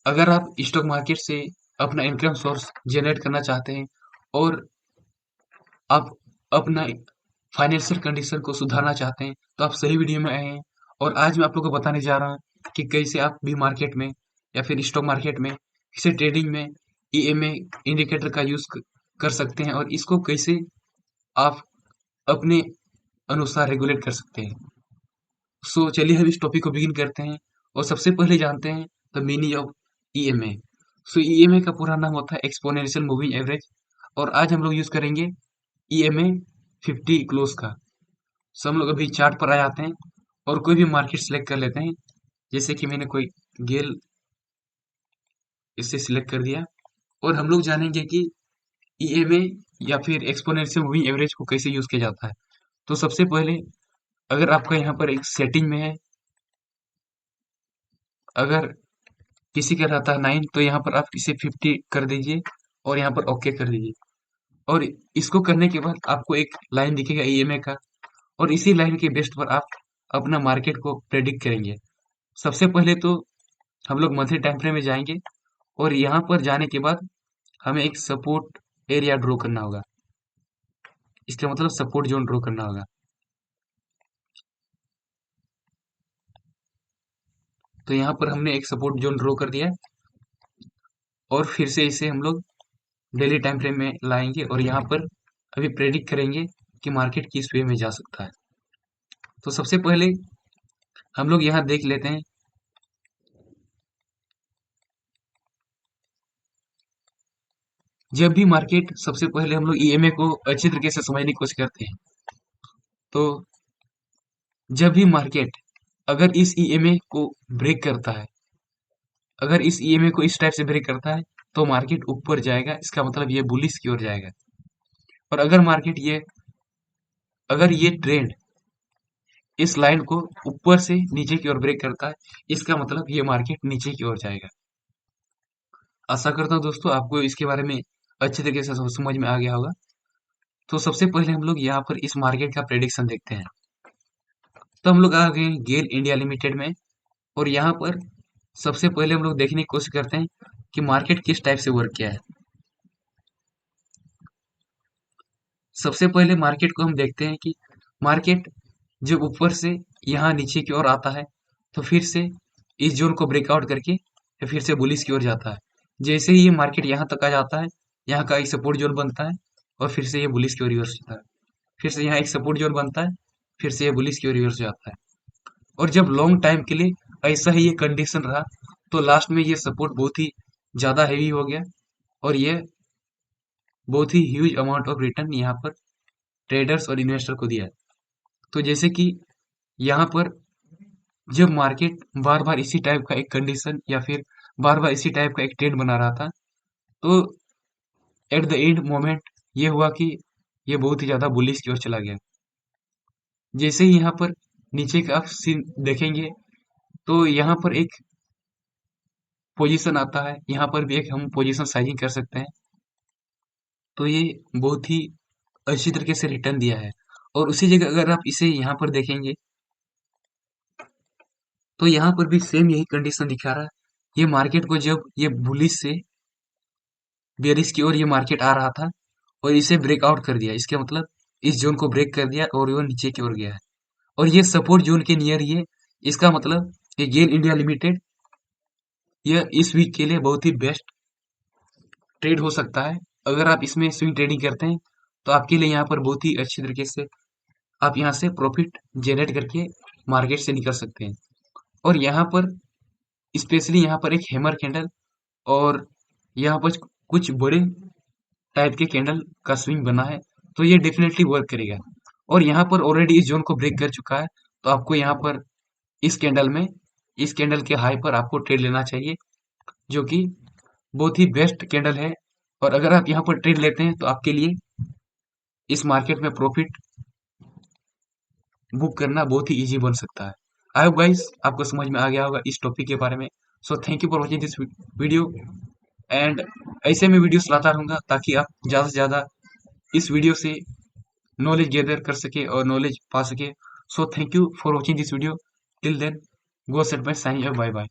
अगर आप stock market से अपना इनकम सोर्स जनरेट करना चाहते हैं और आप अपना फाइनेंशियल कंडीशन को सुधारना चाहते हैं तो आप सही वीडियो में आए हैं। और आज मैं आप लोगों को बताने जा रहा हूँ कि कैसे आप भी मार्केट में या फिर स्टॉक मार्केट में किसी ट्रेडिंग में ईएमए इंडिकेटर का यूज कर सकते हैं और इसको कैसे आप अपने अनुसार रेगुलेट कर सकते हैं। सो चलिए हम इस टॉपिक को बिगिन करते हैं और सबसे पहले जानते हैं the meaning of EMA. So EMA का पूरा नाम होता है एक्सपोनेंशियल मूविंग एवरेज और आज हम लोग यूज करेंगे ईएमए 50 क्लोज का। सो हम लोग अभी चार्ट पर आ जाते हैं और कोई भी मार्केट सिलेक्ट कर लेते हैं, जैसे कि मैंने कोई गेल इससे सिलेक्ट कर दिया और हम लोग जानेंगे कि ईएमए या फिर एक्सपोनेंशियल मूविंग एवरेज को कैसे यूज किया जाता है। तो सबसे पहले अगर आपका यहाँ पर एक सेटिंग में है, अगर किसी का रहता है 9 तो यहाँ पर आप इसे 50 कर दीजिए और यहाँ पर ओके कर दीजिए और इसको करने के बाद आपको एक लाइन दिखेगा ईएमए का और इसी लाइन के बेस्ट पर आप अपना मार्केट को प्रेडिक्ट करेंगे। सबसे पहले तो हम लोग मंथली टाइम फ्रेम में जाएंगे और यहाँ पर जाने के बाद हमें एक सपोर्ट एरिया ड्रॉ करना होगा। इसका मतलब सपोर्ट जोन ड्रॉ करना होगा। तो यहाँ पर हमने एक सपोर्ट जोन ड्रॉ कर दिया और फिर से इसे हम लोग डेली टाइम फ्रेम में लाएंगे और यहाँ पर अभी प्रेडिक्ट करेंगे कि मार्केट किस वे में जा सकता है। तो सबसे पहले हम लोग यहाँ देख लेते हैं, जब भी मार्केट सबसे पहले हम लोग ईएमए को अच्छी तरीके से समझने की कोशिश करते हैं। तो जब भी मार्केट अगर इस ईएमए को ब्रेक करता है, अगर इस ईएमए को इस टाइप से ब्रेक करता है तो मार्केट ऊपर जाएगा, इसका मतलब ये बुलिश की ओर जाएगा। और अगर मार्केट ये अगर ये ट्रेंड इस लाइन को ऊपर से नीचे की ओर ब्रेक करता है, इसका मतलब ये मार्केट नीचे की ओर जाएगा। आशा करता हूँ दोस्तों आपको इसके बारे में अच्छे तरीके से समझ में आ गया होगा। तो सबसे पहले हम लोग यहाँ पर इस मार्केट का प्रेडिक्शन देखते हैं। तो हम लोग आ गए गेल इंडिया लिमिटेड में और यहाँ पर सबसे पहले हम लोग देखने की कोशिश करते हैं कि मार्केट किस टाइप से वर्क किया है। सबसे पहले मार्केट को हम देखते हैं कि मार्केट जब ऊपर से यहाँ नीचे की ओर आता है तो फिर से इस जोन को ब्रेकआउट करके फिर से बुलिश की ओर जाता है। जैसे ही ये मार्केट यहाँ तक आ जाता है, यहाँ का एक सपोर्ट जोन बनता है और फिर से ये बुलिश की ओर रिवर्स जाता है। फिर से यहाँ एक सपोर्ट जोन बनता है, फिर से ये बुलिश की ओर रिवर्स जाता है। और जब लॉन्ग टाइम के लिए ऐसा ही ये कंडीशन रहा तो लास्ट में ये सपोर्ट बहुत ही ज्यादा हैवी हो गया और ये बहुत ही ह्यूज अमाउंट ऑफ रिटर्न यहाँ पर ट्रेडर्स और इन्वेस्टर को दिया है। तो जैसे कि यहाँ पर जब मार्केट बार बार इसी टाइप का एक कंडीशन या फिर बार बार इसी टाइप का एक ट्रेंड बना रहा था तो एट द एंड मोमेंट ये हुआ कि ये बहुत ही ज्यादा बुलिश की ओर चला गया। जैसे ही यहाँ पर नीचे का आप सीन देखेंगे तो यहाँ पर एक पोजीशन आता है, यहाँ पर भी एक हम पोजीशन साइजिंग कर सकते हैं। तो ये बहुत ही अच्छी तरीके से रिटर्न दिया है। और उसी जगह अगर आप इसे यहाँ पर देखेंगे तो यहाँ पर भी सेम यही कंडीशन दिखा रहा है। ये मार्केट को जब ये बुलिश से बेरिश की ओर ये मार्केट आ रहा था और इसे ब्रेकआउट कर दिया, इसका मतलब इस जोन को ब्रेक कर दिया और वो नीचे की ओर गया है और ये सपोर्ट जोन के नियर ही है। इसका मतलब ये गेल इंडिया लिमिटेड यह इस वीक के लिए बहुत ही बेस्ट ट्रेड हो सकता है। अगर आप इसमें स्विंग ट्रेडिंग करते हैं तो आपके लिए यहाँ पर बहुत ही अच्छी तरीके से आप यहाँ से प्रॉफिट जनरेट करके मार्केट से निकल सकते हैं। और यहाँ पर स्पेशली यहाँ पर एक हैमर कैंडल और यहाँ पर कुछ बड़े टाइप के कैंडल का स्विंग बना है तो ये डेफिनेटली वर्क करेगा। और यहाँ पर ऑलरेडी इस जोन को ब्रेक कर चुका है तो आपको यहाँ पर इस कैंडल में इस कैंडल के हाई पर आपको ट्रेड लेना चाहिए, जो कि बहुत ही बेस्ट कैंडल है। और अगर आप यहाँ पर ट्रेड लेते हैं तो आपके लिए इस मार्केट में प्रॉफिट बुक करना बहुत ही इजी बन सकता है। आई होप गाइस आपको समझ में आ गया होगा इस टॉपिक के बारे में। सो thank you for watching this video and ऐसे मैं वीडियोस लाता रहूंगा ताकि आप ज़्यादा से ज़्यादा इस वीडियो से नॉलेज गैदर कर सके और नॉलेज पा सके। So thank you for watching this video. Till then go set bye signing off, bye bye.